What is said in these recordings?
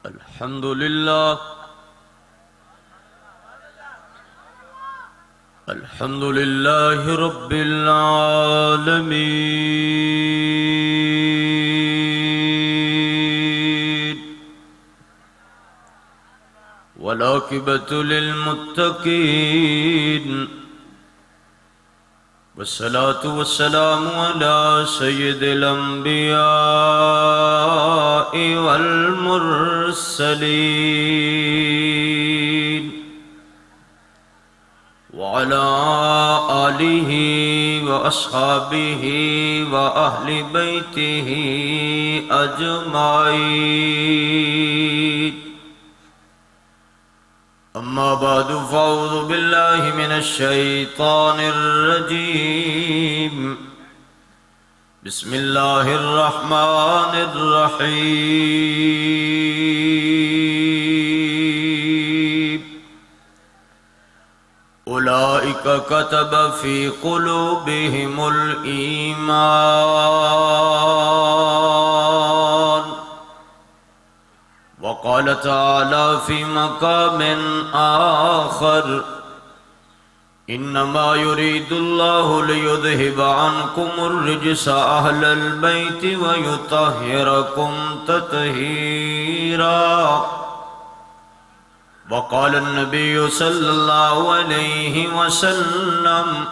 الحمد لله الحمد لله رب العالمين والعاقبة للمتقين والصلاة والسلام على سيد الأنبياء والمرسلين وعلى آله وأصحابه وأهل بيته أجمعين أما بعد فأعوذ بالله من الشيطان الرجيم بسم الله الرحمن الرحيم أولئك كتب في قلوبهم الإيمان وقال تعالى في مقام آخر إنما يريد الله ليذهب عنكم الرجس أهل البيت ويطهركم تطهيرا وقال النبي صلى الله عليه وسلم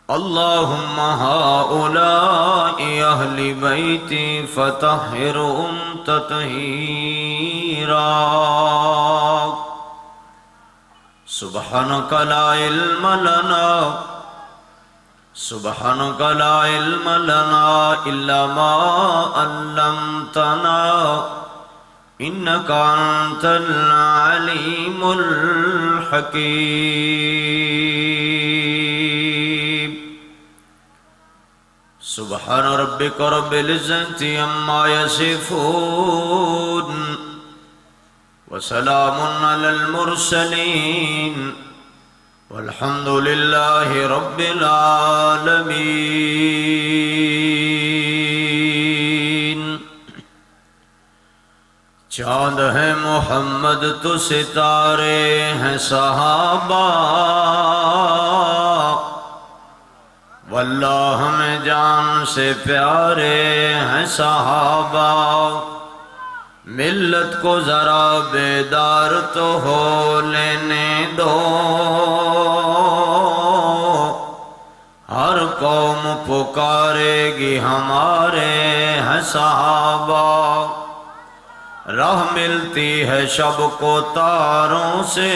اللهم هؤلاء أهل بيتي فطهرهم تطهيرا سبحانك لا علم لنا إلا ما علمتنا إنك أنت العليم الحكيم سبحان ربك رب العزة عما يصفون وسلام على المرسلين والحمد لله رب العالمين چاند ہے محمد تو ستارے ہیں صحابہ واللہ ہمیں جان سے پیارے ہیں صحابہ ملت کو ذرا بیدار تو ہو لینے دو ہر قوم پکارے گی ہمارے ہیں صحابہ راہ ملتی ہے شب کو تاروں سے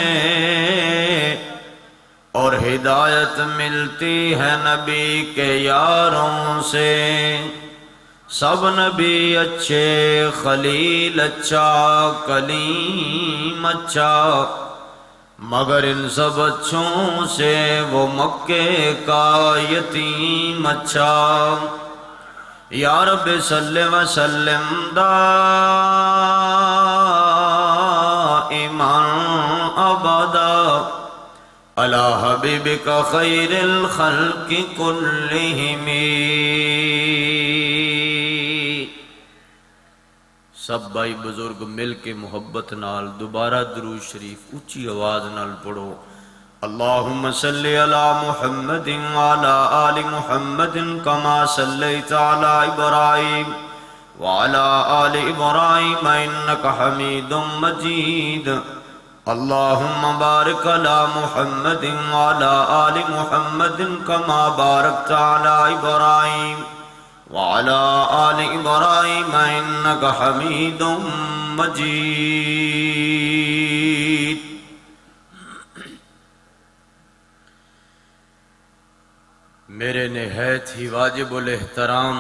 اور ہدایت ملتی ہے نبی کے یاروں سے سب نبی اچھے خلیل اچھا کلیم اچھا مگر ان سب اچھوں سے وہ مکے کا یتیم اچھا یا رب صلی وسلم دائما ابدا علی حبیبک خیر الخلق کلہم سب بھائی بزرگ مل کے محبت نال دوبارہ درود شریف اونچی آواز نال پڑھو اللہم صلی علی محمد وعلی آل محمد کما صلیت علی ابراہیم وعلی آل ابراہیم انک حمید مجید اللہم بارک علی محمد وعلی آل محمد کما بارکت علی ابراہیم وعلى آل إبراهيم إنك حميد مجيد میرے نہایت ہی واجب الاحترام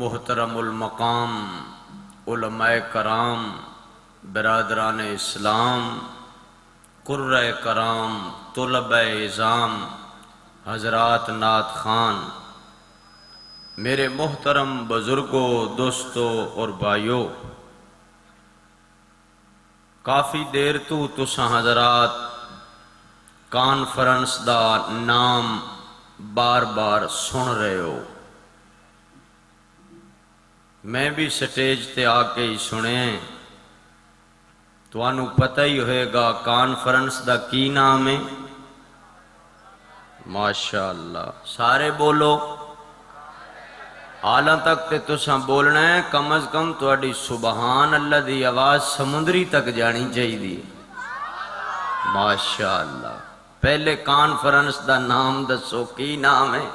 محترم المقام علماء کرام برادران اسلام قرۂ کرام طلبہ اعظام حضرات نعت خان میرے محترم بزرگوں دوستوں اور بھائیوں کافی دیر تو تساں حضرات کانفرنس دا نام بار بار سن رہے ہو میں بھی سٹیج تے آ کے ہی سنے تانوں پتہ ہی ہوئے گا کانفرنس دا کی نام ہے؟ ماشاءاللہ سارے بولو، آلہ تک تے تساں بولنا ہے، کم از کم تہاڈی سبحان اللہ دی آواز سمندری تک جانی چاہیے۔ ماشاءاللہ پہلے کانفرنس دا نام دسو، کی نام ہے؟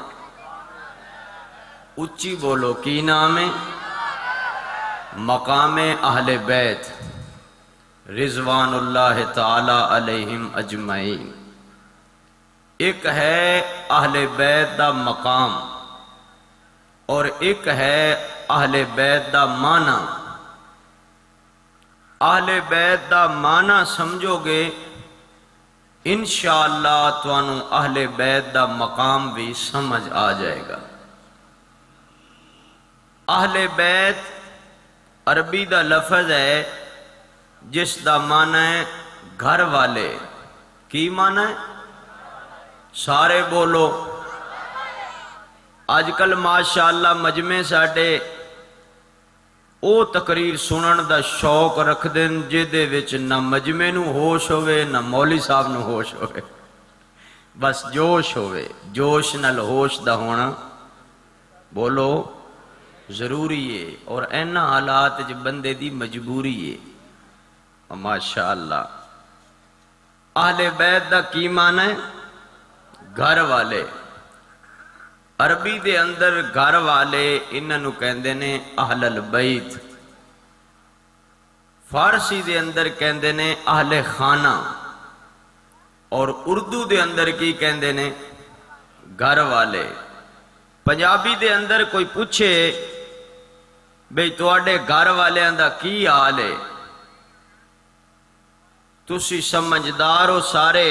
اچھی بولو، کی نام ہے؟ مقام اہل بیت رضوان اللہ تعالی علیہم اجمعین۔ ایک ہے اہل بیت دا مقام اور ایک ہے اہل بیت دا معنی۔ اہل بیت دا معنی سمجھو گے انشاءاللہ تانوں اہل بیت دا مقام بھی سمجھ آ جائے گا۔ اہل بیت عربی دا لفظ ہے جس دا معنی ہے گھر والے۔ کی معنی ہے؟ سارے بولو۔ آج کل ماشاءاللہ مجمع ساڈے او تقریر سنن دا شوق رکھ دین جدے وچ نہ مجمع نو ہوش ہوئے نہ مولوی صاحب نو ہوش ہوئے، بس جوش ہوئے۔ جوش نال ہوش دا ہونا بولو ضروری ہے، اور اینا حالات جو بندے دی مجبوری ہے۔ ماشاءاللہ اہل بیت دا کی معنی ہے؟ گھر والے۔ عربی دے اندر گھر والے انہوں کہندے نے اہل البیت، فارسی دے اندر کہندے نے اہل خانہ، اور اردو دے اندر کی کہندے نے؟ گھر والے۔ پنجابی دے اندر کوئی پوچھے بھئی تواڈے گھر والیاں دا کی حال ہے، تسی سمجھدار ہو سارے،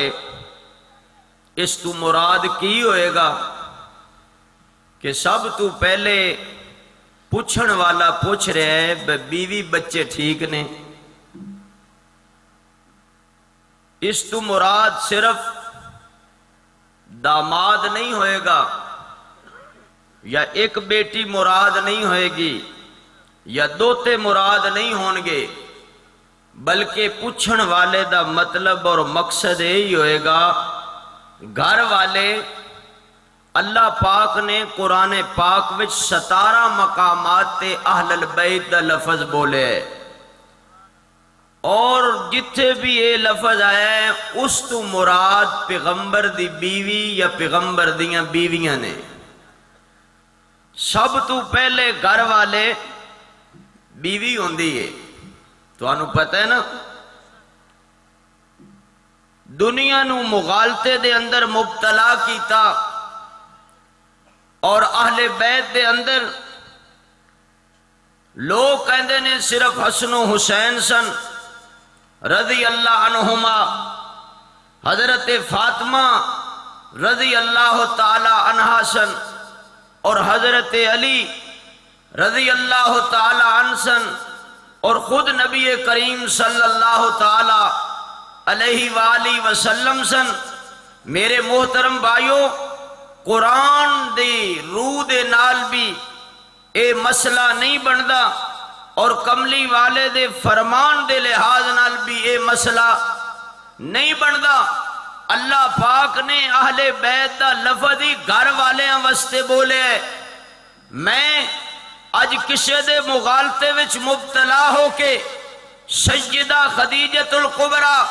اس تو مراد کی ہوئے گا کہ سب تو پہلے پوچھن والا پوچھ رہے ہے بیوی بچے ٹھیک نے۔ اس تو مراد صرف داماد نہیں ہوئے گا، یا ایک بیٹی مراد نہیں ہوئے گی، یا دوتے مراد نہیں ہونگے، بلکہ پوچھن والے دا مطلب اور مقصد یہی ہوئے گا گھر والے۔ اللہ پاک نے قرآن پاک وچ 17 مقامات تے اہل البیت دا لفظ بولے، اور جتھے بھی یہ لفظ آیا ہے اس تو مراد پیغمبر دی بیوی یا پیغمبر دیاں بیویاں نے۔ سب تو پہلے گھر والے بیوی ہوندی ہے، تو انہوں پتہ ہے نا دنیا نو مغالطے دے اندر مبتلا کیتا، اور اہل بیت دے اندر لوگ کہندے نے صرف حسن و حسین سن رضی اللہ عنہما، حضرت فاطمہ رضی اللہ تعالی عنہا سن، اور حضرت علی رضی اللہ تعالی عنہ سن، اور خود نبی کریم صلی اللہ تعالی علیہ وآلہ وسلم سن۔ میرے محترم بھائیو، قرآن دی روح دے نال بھی اے مسئلہ نہیں بندا، اور کملی والے دے فرمان دے لحاظ نال بھی اے مسئلہ نہیں بندا۔ اللہ پاک نے اہل بیت دا لفظ ہی گھر والیاں واسطے بولے۔ میں اج کسے دے مغالطے وچ مبتلا ہو کے سیدہ خدیجۃ الکبریٰ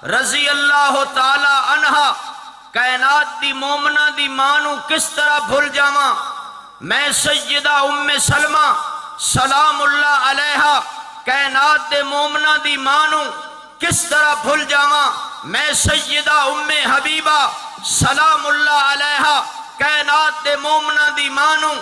رضی اللہ تعالی عنہا کائنات دی مومنہ دی مانو کس طرح بھول جاواں؟ میں سیدہ ام سلمہ سلام اللہ علیہا کائنات دے مومنہ دی مانو کس طرح بھول جاواں؟ میں سیدہ ام حبیبہ سلام اللہ علیہا کائنات دے مومنہ دی مانو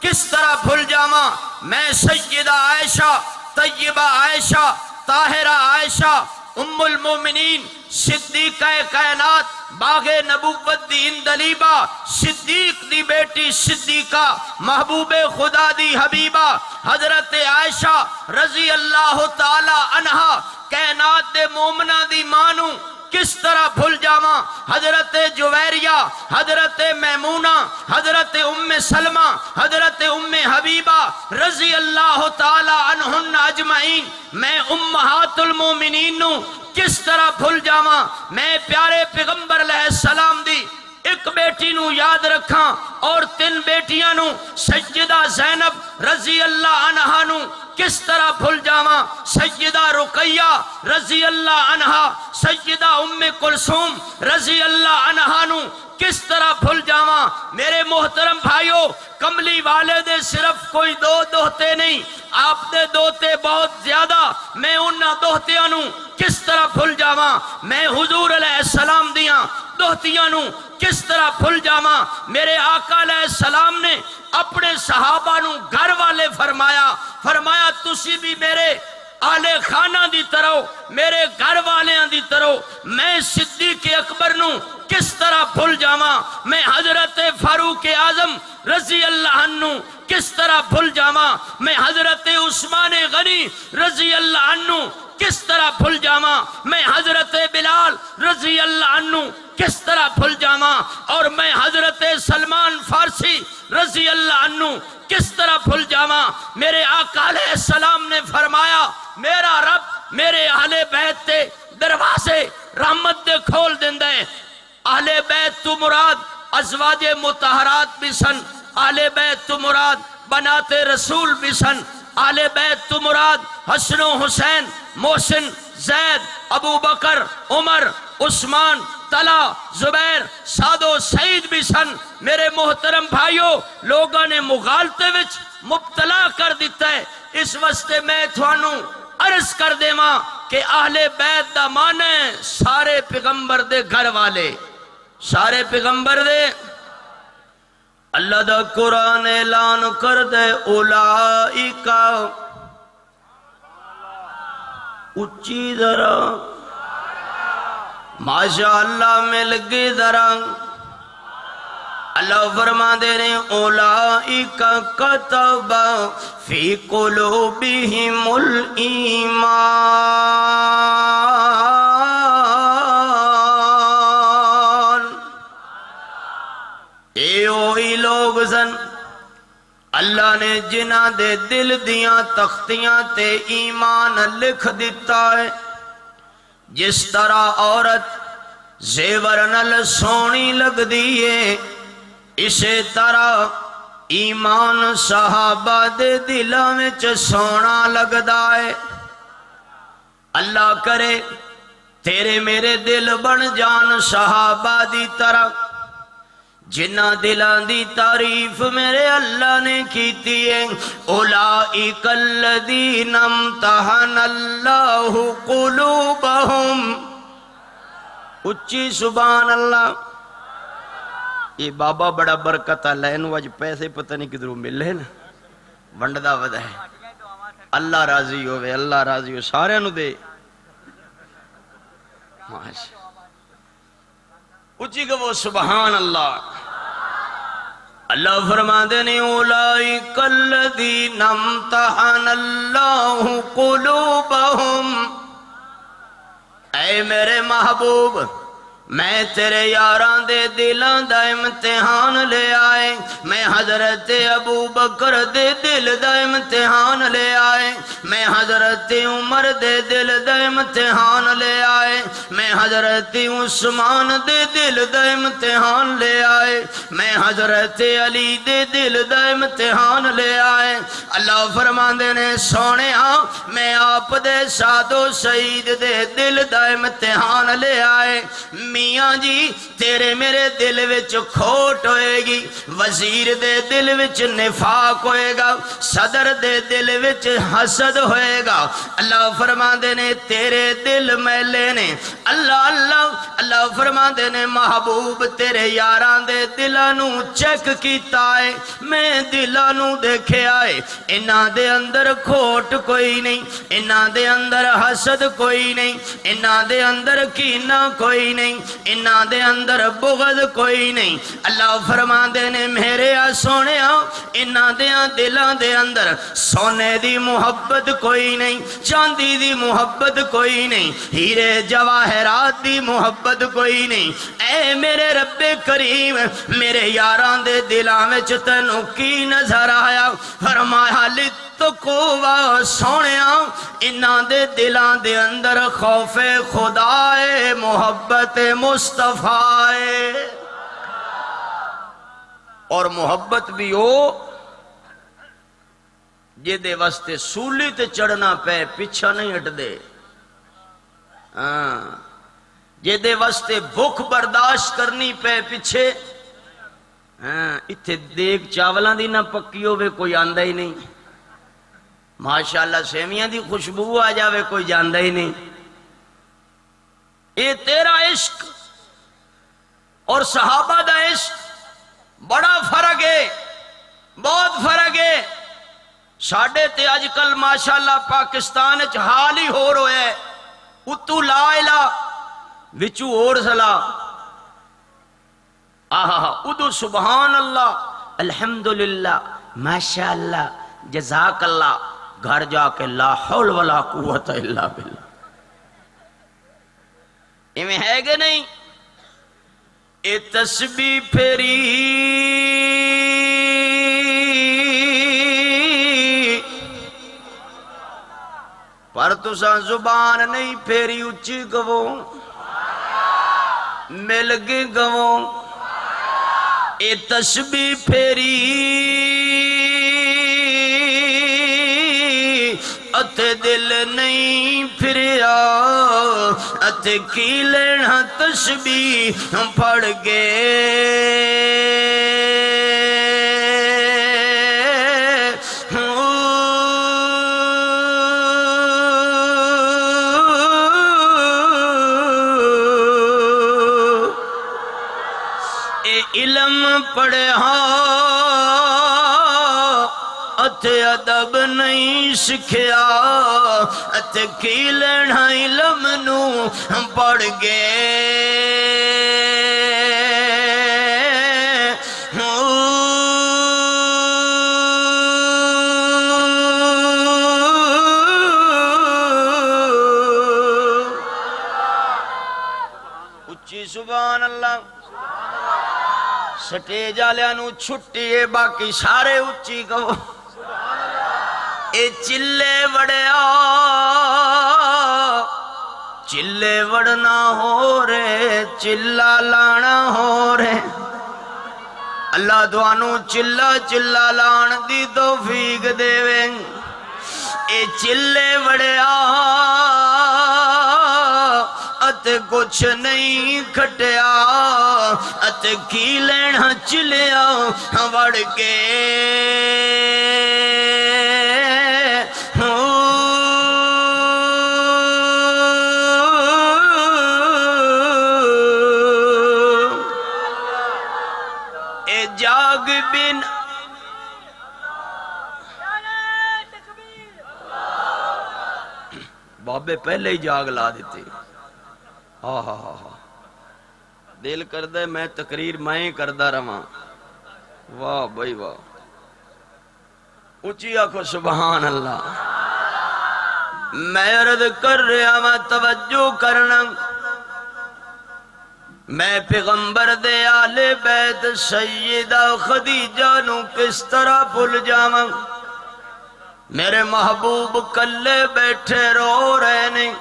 کس طرح بھول جاواں؟ میں سیدہ عائشہ طیبہ عائشہ طاہرہ عائشہ ام المومنین صدیقہ کائنات باغ نبوت دی اندلیبہ صدیق دی بیٹی صدیقہ محبوب خدا دی حبیبہ حضرت عائشہ رضی اللہ تعالی عنہا کائنات دے مومنہ دی مانو کس طرح بھول جاواں حضرت جویریہ، حضرت میمونہ، حضرت ام سلمہ، حضرت ام حبیبہ رضی اللہ تعالی عنہن اجمعین، میں امہات المومنین نو کس طرح بھول جاواں؟ میں پیارے پیغمبر علیہ السلام دی ایک بیٹی نو یاد رکھاں اور 3 بیٹیاں نو، سیدہ زینب رضی اللہ عنہا نو کس طرح بھول جاواں؟ سیدہ رقیہ رضی اللہ عنہا، سیدہ ام کلثوم رضی اللہ عنہا نو کس طرح بھول جاواں؟ میرے محترم بھائیو، کملی والے دے صرف کوئی 2 دوہتے نہیں، آپ دے دوہتے بہت زیادہ، میں انہاں دوہتیاں نو کس طرح بھول جاواں؟ میں حضور علیہ السلام دیاں دوہتیاں نو کس طرح بھول جاواں؟ میرے آقا علیہ السلام نے اپنے صحابہ نو گھر والے فرمایا تسی بھی میرے آلِ خانہ دی طرح، میرے گھر والیاں دی طرح، میں صدیق اکبر نو کس طرح بھول جاواں؟ میں حضرت فاروق اعظم رضی اللہ عنہ کس طرح بھول جاواں؟ میں حضرت عثمان غنی رضی اللہ عنہ کس طرح بھول جاواں؟ میں حضرت بلال رضی اللہ عنہ کس طرح بھول جاواں؟ اور میں حضرت سلمان فارسی رضی اللہ عنہ کس طرح بھول جاواں؟ میرے آقا علیہ السلام نے فرمایا میرا رب میرے اہل بیت تے دروازے رحمت دے کھول دیندے، اہل بیت تو مراد ازواج مطہرات بھی سن، اہل بیت تو مراد بنات رسول بھی سن، اہل بیت تو مراد حسن و حسین، محسن، زید، ابو بکر، عمر، عثمان، طلحہ، زبیر، سعد و سعید بھی سن۔ میرے محترم بھائیو، لوگوں نے مغالطے وچ مبتلا کر دیتا ہے، اس واسطے میں تھانوں عرض کر دیواں کہ اہل بیت دا معنی ہے سارے پیغمبر دے گھر والے، سارے پیغمبر دے۔ اللہ دا قرآن اعلان کر دے اولائکا، اچھی ذرا ماشاءاللہ مل گئی ذرا، اللہ فرما دے رہے اولائکا کتب فی قلوبہم الایمان، اے اوہی لوگ سن اللہ نے جنہ دے دل دیاں تختیاں تے ایمان لکھ دیتا ہے۔ جس طرح عورت زیور نال سونی لگ دیئے، اسی طرح ایمان صحابہ دے دلاں وچ سونا لگدا ہے۔ اللہ کرے تیرے میرے دل بن جان صحابہ دی طرح، جنہ دلان دی تعریف میرے اللہ نے کیتی ہے۔ اولئک الذین امتحن اللہ قلوبہم، اچھی سبحان اللہ۔ یہ بابا بڑا برکت لین وج پیسے پتہ نہیں کدھروں ملے نا، ونڈدا ودا ہے۔ اللہ راضی ہوئے، اللہ راضی ہو، سارے نو دے ماشاء اچھی کہ وہ سبحان اللہ۔ اللہ فرما دینے اولئک الذین امتحن اللہ قلوبہم، اے میرے محبوب میں تیرے یاران دے دلان دا امتحان لے آئے، میں حضرت ابو بکر دے دل دا امتحان لے آئے، میں حضرت عمر دے دل دا امتحان لے آئے، میں حضرت عثمان دے دل دا امتحان لے آئے، میں حضرت علی دے دل دا امتحان لے آئے۔ اللہ فرماندے نے سونے ہاں میں آپ دے سعد و سعید دے دل دا امتحان لے آئے۔ میاں جی تیرے میرے دل وچ کھوٹ ہوئے گی، وزیر دے دل وچ نفاق ہوئے گا، صدر دے دل وچ حسد ہوئے گا۔ اللہ فرما دے نے تیرے دل میلے نے، اللہ فرما دے نے محبوب تیرے یاران دے دلانوں چیک کیتا ہے، میں دلانوں دیکھے آئے، انہاں دے اندر کھوٹ کوئی نہیں، انہاں دے اندر حسد کوئی نہیں، انہاں دے اندر کینہ کوئی نہیں، انہاں دے اندر بغض کوئی نہیں۔ اللہ فرماندے نے میرے سونیا انہاں دیاں دلاں دے اندر سونے دی محبت کوئی نہیں، چاندی دی محبت کوئی نہیں، ہیرے جواہرات دی محبت کوئی نہیں۔ اے میرے رب کریم میرے یاراں دے دلاں وچ تینوں کی نظر آیا؟ فرمایا لتقوا سونیا انہاں دے دلاں دے اندر خوف خدا ہے، محبت مصطفیٰ ہے۔ اور محبت بھی ہو جے دے واسطے سولی تے چڑھنا پے پیچھا نہیں ہٹ دے، جے دے واسطے بھوک برداشت کرنی پے پیچھے، اتھے دیکھ چاولاں دی نہ پکی ہوئے کوئی آندہ ہی نہیں، ماشاءاللہ سیمیاں دی خوشبو آ جاوے کوئی جاندہ ہی نہیں۔ اے تیرا عشق اور صحابہ دا عشق بڑا فرق ہے، بہت فرق ہے۔ ساڑھے تے آج کل ماشاءاللہ پاکستان اچھ حال ہی ہو رہے ہے، اتو لا الہ وچو اور سلا، ادو سبحان اللہ الحمدللہ ماشاءاللہ جزاک اللہ، گھر جا کے لا حول ولا قوت الا باللہ، میں ہے گے نہیں؟ اے تسبیح پھیری پر تساں زبان نہیں پھیری، اچھی گو مل گے گو، اے تسبیح پھیری اتھے دل نہیں پھریا، اتھے کی لینا تسبیح پڑھ گے، اے علم پڑھے اتھے ادب نہیں سکھیا، اتھے کی لینا علم نو پڑھ گے، اچھی سبحان اللہ۔ سٹیج آلیانو چھٹی ہے باقی سارے اچھی کہو، اے چلے وڑیا چلے وڑنا ہو رہے، چلا لانا ہو رہے، اللہ دوانو چلا چلا لان دی توفیق دے ویں، اے چلے وڑیا ات کچھ نہیں کھٹیا، ات کی لینا چلیا وڑ کے، اے جاگ بن بابے پہلے ہی جاگ لا دیتے، دل کردہ میں تقریر میں کردہ رہا، واہ بھائی واہ، اچھی آنکھو سبحان اللہ۔ میں عرض کر رہا میں توجہ کرنا، میں پیغمبر دے آل بیت سیدہ خدیجہ نو کس طرح بھول جاواں، میرے محبوب کلے بیٹھے رو رہے نہیں،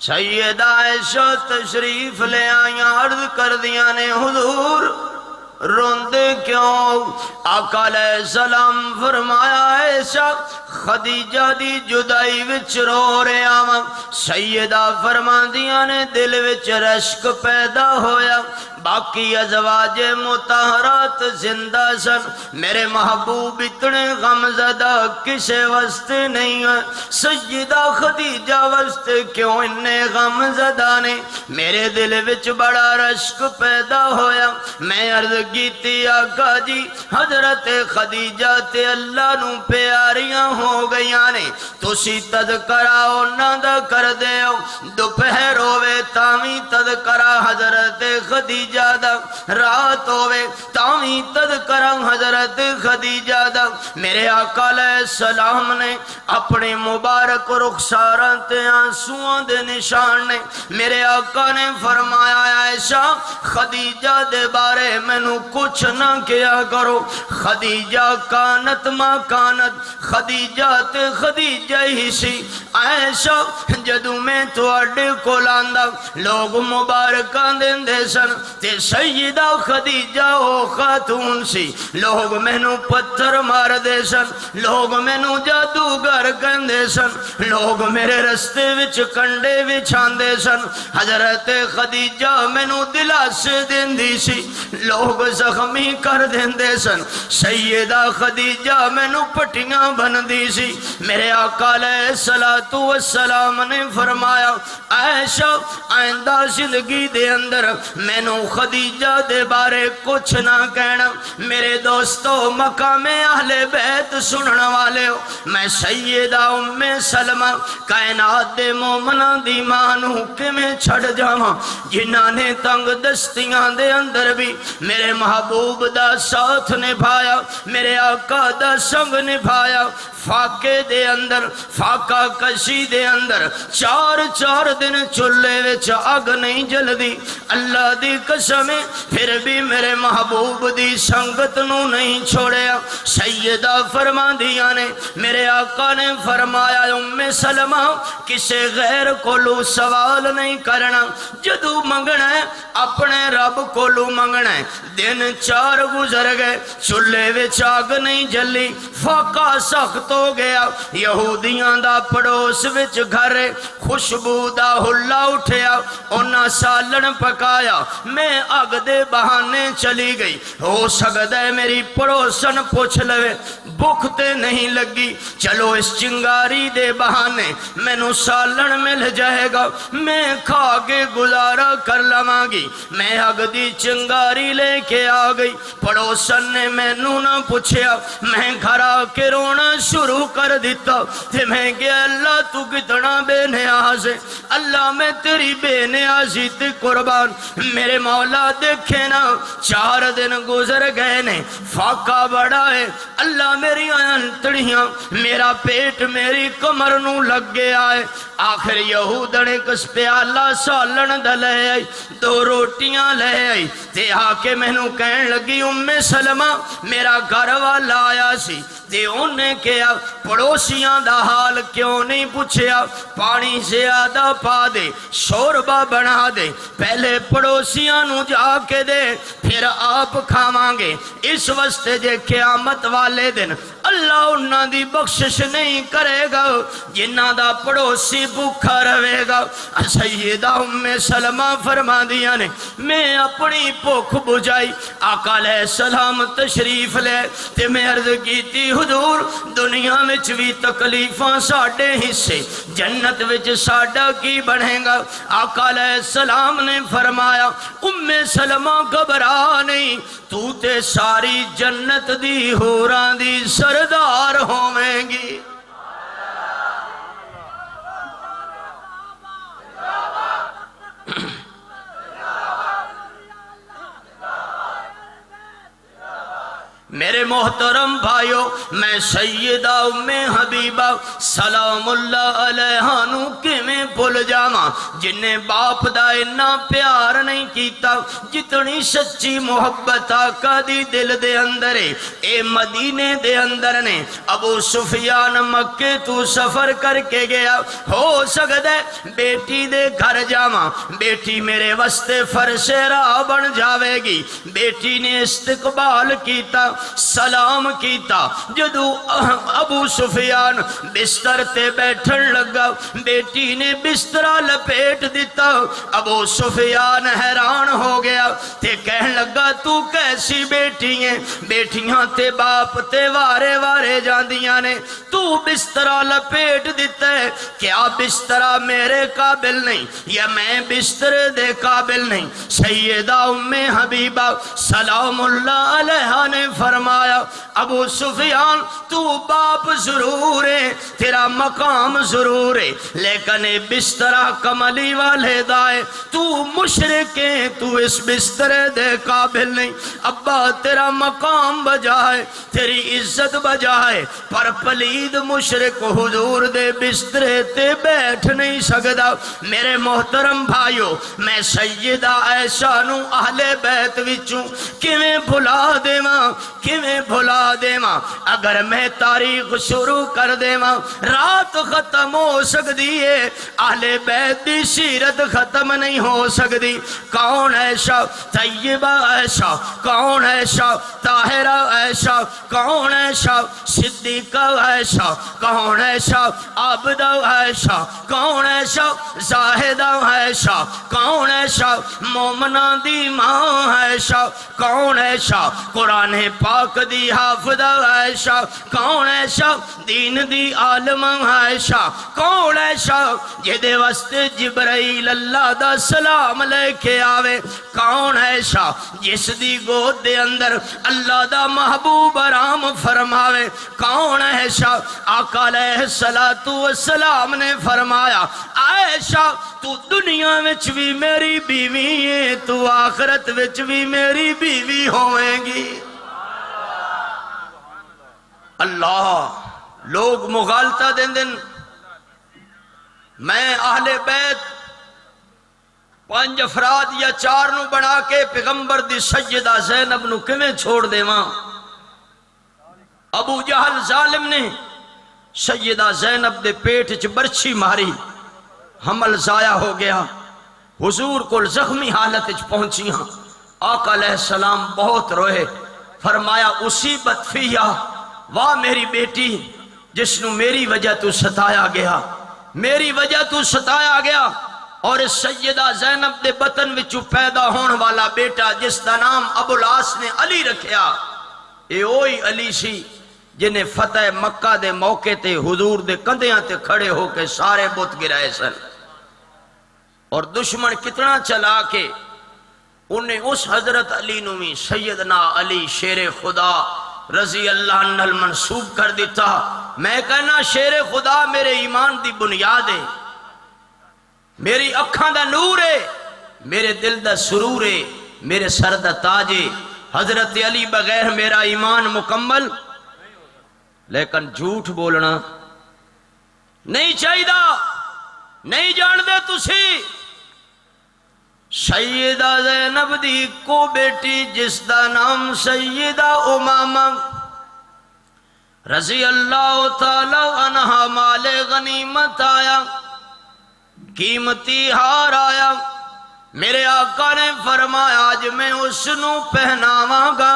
سیدہ عائشہ تشریف لے آئیاں، عرض کر دیا نے حضور روندے کیوں؟ آقا علیہ السلام فرمایا عائشہ خدیجہ دی جدائی وچ رو رہے آواں، سیدہ فرما دیا نے دل وچ رشک پیدا ہویا، باقی ازواج مطہرات زندہ سن. میرے محبوب اتنے غم زدہ کسے واسطے نہیں ہے؟ سیدہ خدیجہ واسطے کیوں انہیں غم زدہ نے؟ میرے دل وچ بڑا رشک پیدا ہویا. میں عرض کیتی آقا جی حضرت خدیجہ تے اللہ نو پیاریاں ہو گئیاں نے، تسی تذکرہ انہاں دا کر دیو. دوپہر ہوئے تاویں تذکرہ حضرت خدیجہ دا، رات ہوئے تاویں تذکرہ حضرت خدیجہ دا. میرے آقا علیہ السلام نے اپنے مبارک رخساراں تے آنسوؤں دے نشان نے. میرے آقا نے فرمایا عائشہ خدیجہ دے بارے مینوں کچھ نہ کیا کرو. خدیجہ کانت ما کانت، خدیجہ تے خدیجہ ہی سی. عائشہ جدو میں تواڈے کول آندا لوگ مبارکاں دیندے سن تے سیدہ خدیجہ او خاتون سی. لوگ مینوں پتھر مار دے سن، لوگ مینوں جادوگر کہندے سن، لوگ میرے رستے وچ کنڈے وچھاندے سن. حضرت خدیجہ مینوں دلاسے دیندی سی، لوگ زخمی کر دیندے سن. سیدہ خدیجہ مینوں پٹیاں بندی سی. میرے آقا علیہ السلام نے فرمایا عائشہ آئندہ زندگی دے اندر مینوں خدیجہ دے بارے کچھ نہ کہنا. میرے دوستو مقام اہل بیت سنن والے ہو، میں سیدہ ام سلمہ کائنات دے مومناں دی ماں نو کیویں چھڑ جاواں جنہاں نے تنگ دستیاں دے اندر بھی میرے محبوب دا ساتھ نبھایا، میرے آقا دا سنگ نبھایا. فاقے دے اندر فاقہ کشی دے اندر 4 دن چولہے وچ اگ نہیں جلدی. اللہ دی قسم پھر بھی میرے محبوب دی سنگت نو نہیں چھوڑیا. سیدہ فرماندیاں نے میرے آقا نے فرمایا ام سلمہ کسے غیر کولو سوال نہیں کرنا، جدو منگنا ہے اپنے رب کولو منگنا ہے. دن 4 گزر گئے چولہے وچ اگ نہیں جلی. فاقہ سخت ہو گیا. یہودیاں دا پڑوس وچ گھر خوشبو دا ہلا اٹھیا، انہاں سالن پکایا. میں اگ دے بہانے چلی گئی. ہو سکتا ہے میری پڑوسن پوچھ لوے بھوک تے نہیں لگی، چلو اس چنگاری دے بہانے مینوں سالن مل جائے گا، میں کھا کے گزارا کر لواں گی. میں اگ دی چنگاری لے کے آ گئی. پڑوسن نے مینوں نہ پوچھیا، میں گھر آ کے رونا شروع کر دیتا. تے میں کہ اللہ تو کتنا بے نیاز ہے، اللہ میں تیری بے نیازی تے قربان. میرے مولا دیکھے نا 4 دن گزر گئے نے، فاقہ بڑا ہے. اللہ میری انتڑیاں میرا پیٹ میری کمر نو لگ گیا ہے. آخر یہود نے کس پیالہ سالن دا لے آئی، 2 روٹیاں لے آئی تے آ کے مینوں کہن لگی ام سلمہ میرا گھر والا آیا سی تے انہیں کہا پڑوسیاں دا حال کیوں نہیں پوچھیا، پانی زیادہ پا دے، شوربہ بنا دے، پہلے پڑوسیاں نو جا کے دے پھر آپ کھاواں گے. اس واسطے جے قیامت والے دن اللہ انہاں دی بخشش نہیں کرے گا جنہاں دا پڑوسی بھوکا رہے گا. سیدہ ام سلمہ فرما دیا نے میں اپنی بھوک بجائی. آقا علیہ السلام تشریف لے تے میں عرض کیتی حضور دنیا وچ بھی تکلیفاں ساڈے حصے، جنت وچ ساڈا کی بنے گا؟ آقا علیہ السلام نے فرمایا ام سلمہ گھبرا نہیں، تو تے ساری جنت دی ہوراں دی سردار ہوویں گی. میرے محترم بھائیو میں سیدہ ام حبیبہ سلام اللہ علیہا نو کیویں بھول جاواں جنہیں باپ دا اتنا پیار نہیں کیتا جتنی سچی محبت آقا دی دل دے اندر ہے. اے مدینے دے اندر نے ابو سفیان مکے تو سفر کر کے گیا، ہو سکتا ہے بیٹی دے گھر جاواں، بیٹی میرے واسطے فرش راہ بن جاوے گی. بیٹی نے استقبال کیتا، سلام کیتا. جدو ابو سفیان بستر تے بیٹھن لگا بیٹی نے بسترا لپیٹ دیتا۔ ابو سفیان حیران ہو گیا تے کہن لگا تو کیسی بیٹی ہیں؟ بیٹیاں تے باپ تے وارے وارے جاندیاں نے، تو بسترا لپیٹ دیتا ہے، کیا بسترا میرے قابل نہیں یا میں بسترے دے قابل نہیں؟ سیدہ ام حبیبہ سلام اللہ علیہ نے فرمایا ابو سفیان تو باپ ضرور ہے، تیرا مقام ضرور ہے، لیکن بسترا کملی والے دائے، تو مشرک ہے، تو اس بسترے دے قابل نہیں۔ ابا تیرا مقام بجائے، تیری عزت بجائے، پر پلید مشرک حضور دے بسترے تے بیٹھ نہیں سکدا۔ میرے محترم بھائیو، میں سیدہ عائشہ نو اہل بیت وچوں کیویں بھلا دیواں، کیویں بھلا دیواں؟ اگر میں تاریخ شروع کر دیواں رات ختم ہو سکتی ہے، اہل بیت دی سیرت ختم نہیں ہو سکتی۔ کون عائشہ؟ طیبہ عائشہ۔ کون عائشہ؟ طاہرہ عائشہ۔ کون عائشہ؟ صدیقہ عائشہ۔ کون عائشہ؟ عابدہ عائشہ۔ کون عائشہ؟ زاہدہ عائشہ۔ کون عائشہ؟ مومنہ دی ماں عائشہ۔ کون عائشہ؟ قرآن پاک دی حافظہ عائشہ۔ کون عائشہ؟ دین دی عالم عائشہ۔ کون عائشہ؟ جدے واسطے جبرائیل اللہ دا سلام لے کے آوے۔ کون عائشہ؟ جس دی گود دے اندر اللہ دا محبوب آرام فرماوے۔ کون عائشہ؟ آقا علیہ السلام نے فرمایا عائشہ تو دنیا وچ بھی میری بیوی ہے، تو آخرت وچ بھی میری بیوی ہوئیں گی۔ اللہ لوگ مغالطہ دن دن میں اہل بیت 5 افراد یا 4 نو بنا کے پیغمبر دی سیدہ زینب نو کیویں چھوڑ دیواں؟ ابو جہل ظالم نے سیدہ زینب دے پیٹ چ برچھی ماری، حمل ضائع ہو گیا، حضور کو زخمی حالت چ پہنچیاں۔ آقا علیہ السلام بہت روئے، فرمایا اصیبت فیہا، واہ میری بیٹی جس نو میری وجہ تو ستایا گیا، میری وجہ تو ستایا گیا۔ اور اس سیدہ زینب دے بطن وچوں پیدا ہون والا بیٹا جس دا نام ابو العاص نے علی رکھیا، اے اوہی علی سی جنہیں فتح مکہ دے موقع تے حضور دے کندیاں تے کھڑے ہو کے سارے بت گرائے سن۔ اور دشمن کتنا چلا کے انہیں اس حضرت علی نوی سیدنا علی شیر خدا رضی اللہ عنہ المنصوب کر دیتا۔ میں کہنا شیر خدا میرے ایمان دی بنیاد ہے، میری اکھاں دا نور ہے، میرے دل دا سرور ہے، میرے سر دا تاج ہے۔ حضرت علی بغیر میرا ایمان مکمل، لیکن جھوٹ بولنا نہیں چاہیے، نہیں جان دے تسی۔ سیدہ زینب دی کو بیٹی جس دا نام سیدہ امامہ رضی اللہ تعالی عنہ، مال غنیمت آیا، قیمتی ہار آیا، میرے آقا نے فرمایا آج میں اس نو پہناواں گا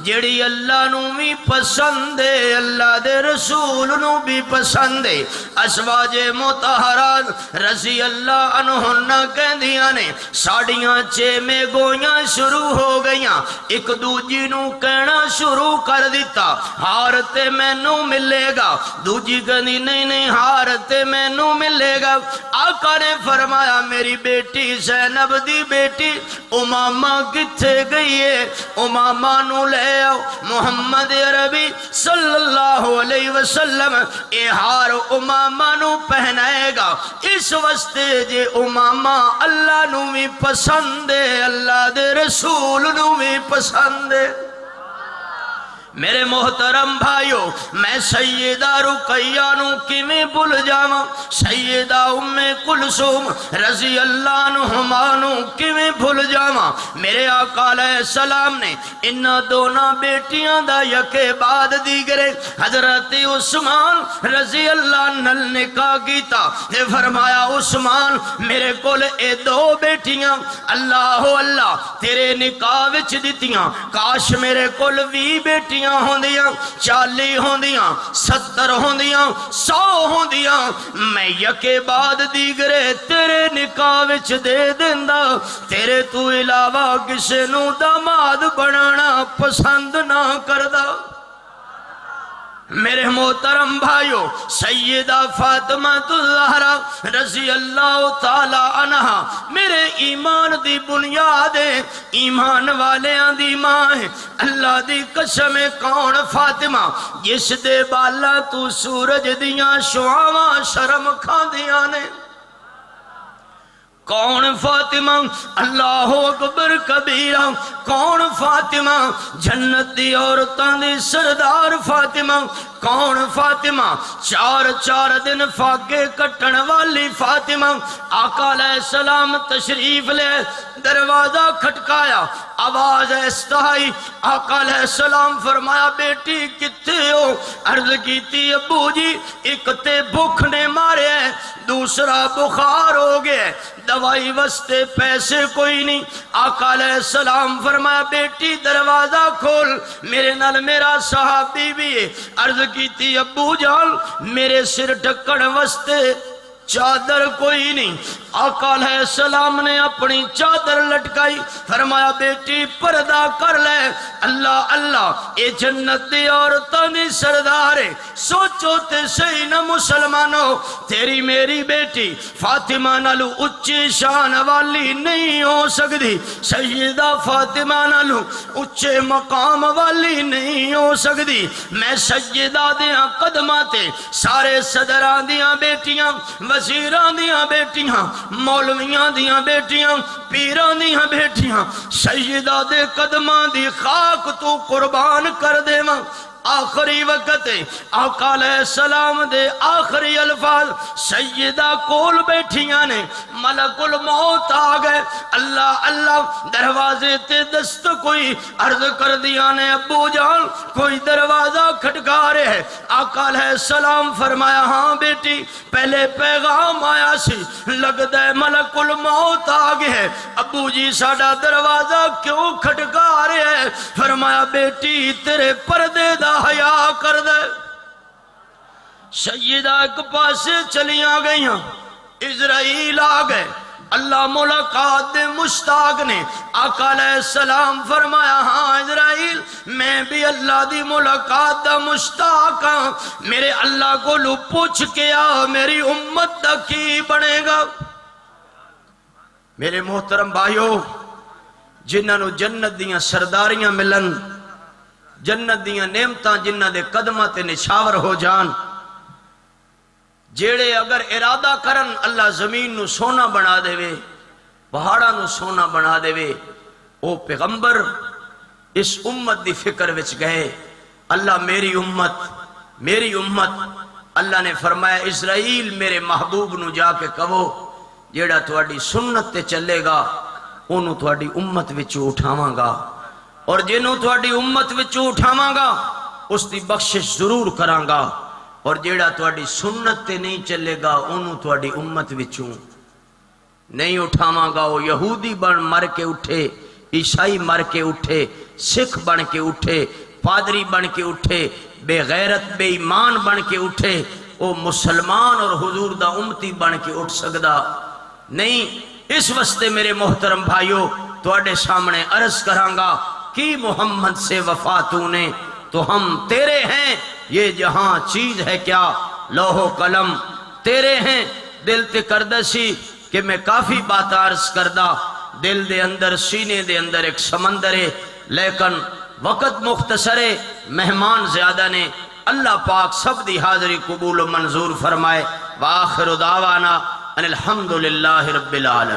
جڑی اللہ نو بھی پسند ہے، اللہ دے رسول نو بھی پسند ہے۔ ازواج مطہرات رضی اللہ عنہن کہندیاں نے ساڑیاں چیمے گویاں شروع ہو گئیاں، ایک دوجی نو کہنا شروع کر دیتا ہار تے مینوں ملے گا، دوجی کہندی نہیں نہیں ہار تے مینوں ملے گا۔ آقا نے فرمایا میری بیٹی زینب دی بیٹی امامہ کتھے گئی ہے؟ امامہ نو لے آؤ، محمد عربی صلی اللہ علیہ وسلم اے ہار امامہ نو پہنائے گا، اس واسطے جے امامہ اللہ نو بھی پسند ہے، اللہ دے رسول نو بھی پسند ہے۔ میرے محترم بھائیو، میں سیدہ رقیہ نو کیویں بھول جاواں، سیدہ ام کلثوم رضی اللہ عنہما نو کیویں بھول جاواں۔ میرے آقا علیہ السلام نے ان دونوں بیٹیاں دا یکے بعد دیگرے حضرت عثمان رضی اللہ عنہ نکاح کیتا تے فرمایا عثمان میرے کول اے 2 بیٹیاں اللہ اللہ تیرے نکاح وچ دتیاں، کاش میرے کول 20 بیٹیاں 50 ہوندیاں 40 ہوندیاں 70 ہوندیاں 100 ہوندیاں میں یکے بعد دیگرے تیرے نکاح وچ دے دیندا تیرے تو علاوہ کسے نو داماد بنانا پسند نہ کردا میرے محترم بھائیو سیدہ فاطمہ الزہرا رضی اللہ تعالی عنہا میرے ایمان دی بنیاد ہے ایمان والیاں دی ماں ہے اللہ دی قسم کون فاطمہ جس دے بالا تو سورج دیاں شعاواں شرم کھاندیاں نے کون فاطمہ اللہ اکبر کبیرہ کون فاطمہ جنت دی عورتاں دی سردار فاطمہ کون فاطمہ 4 دن فاقے کٹن والی فاطمہ آقا علیہ السلام تشریف لے دروازہ کھٹکایا آواز استہائی آقا علیہ السلام فرمایا بیٹی کتے ہو عرض کیتی ابو جی ایک تے بھوک نے مارے دوسرا بخار ہو گئے دوائی وستے پیسے کوئی نہیں آقا علیہ السلام فرمایا بیٹی دروازہ کھول میرے نال میرا صحابی بھی ہے عرض کیتی ابو جان میرے سر ڈھکن وستے چادر کوئی نہیں آقا علیہ السلام نے اپنی چادر لٹکائی فرمایا بیٹی پردہ کر لے اللہ اللہ اے جنت دی عورتاں دی سردار ہے سوچو تے صحیح نہ مسلمانوں تیری میری بیٹی فاطمہ نالو اچھی شان والی نہیں ہو سکتی سیدہ فاطمہ نالو اچھے مقام والی نہیں ہو سکتی میں سیدہ دیاں قدماتے سارے صدران دیاں بیٹیاں وزیران دیاں بیٹیاں مولویاں دیاں بیٹیاں پیران دیاں بیٹیاں سیدہ دے قدمان دی خاک تو قربان کر دے ماں آخری وقت آقا علیہ السلام دے آخری الفاظ سیدہ کول بیٹھیاں نے ملک الموت آگئے اللہ اللہ دروازے تے دست کوئی عرض کر دیا نے ابو جان کوئی دروازہ کھٹکا رہے آقا علیہ السلام فرمایا ہاں بیٹی پہلے پیغام آیا سی لگ دے ملک الموت آگئے ابو جی ساڑا دروازہ کیوں کھٹکا رہے فرمایا بیٹی تیرے پردے دا حیا کر دے سیدہ ایک پاسے چلیاں گئیاں اسرائیل آگئے اللہ ملاقات دے مشتاق نے آقا علیہ السلام فرمایا ہاں اسرائیل میں بھی اللہ دی ملاقات دا مشتاق ہاں میرے اللہ کو لو پوچھ کے آ میری امت دا کی بنے گا میرے محترم بھائیو جنہاں نو جنت دیاں سرداریاں ملن جنت دیاں نعمتاں جنہاں دے قدمہ تے نشاور ہو جان جیڑے اگر ارادہ کرن اللہ زمین نو سونا بنا دے وے پہاڑا نو سونا بنا دے وے او پیغمبر اس امت دی فکر وچ گئے اللہ میری امت اللہ نے فرمایا اسرائیل میرے محبوب نو جا کے کہو جیڑا تواڈی سنت تے چلے گا انہوں تواڈی امت وچوں اٹھاواں گا اور جنہوں تواڈی امت وچوں اٹھاواں گا اس دی بخشش ضرور کراں گا اور جیڑا تواڈی سنت تے نہیں چلے گا انہوں تواڈی امت وچوں نہیں اٹھاواں گا وہ یہودی بن مر کے اٹھے عیسائی مر کے اٹھے سکھ بن کے اٹھے پادری بن کے اٹھے بے غیرت بے ایمان بن کے اٹھے وہ مسلمان اور حضور دا امتی بن کے اٹھ سکدا نہیں اس واسطے میرے محترم بھائیو تواڈے سامنے عرض کراں گا کی محمد سے وفا تو نے تو ہم تیرے ہیں یہ جہاں چیز ہے کیا لوح و قلم تیرے ہیں دل تے کردہ سی کہ میں کافی بات عرض کردہ دل دے اندر سینے دے اندر ایک سمندر ہے لیکن وقت مختصر ہے مہمان زیادہ نے اللہ پاک سب دی حاضری قبول و منظور فرمائے وآخر دعوانا ان الحمدللہ رب العالمین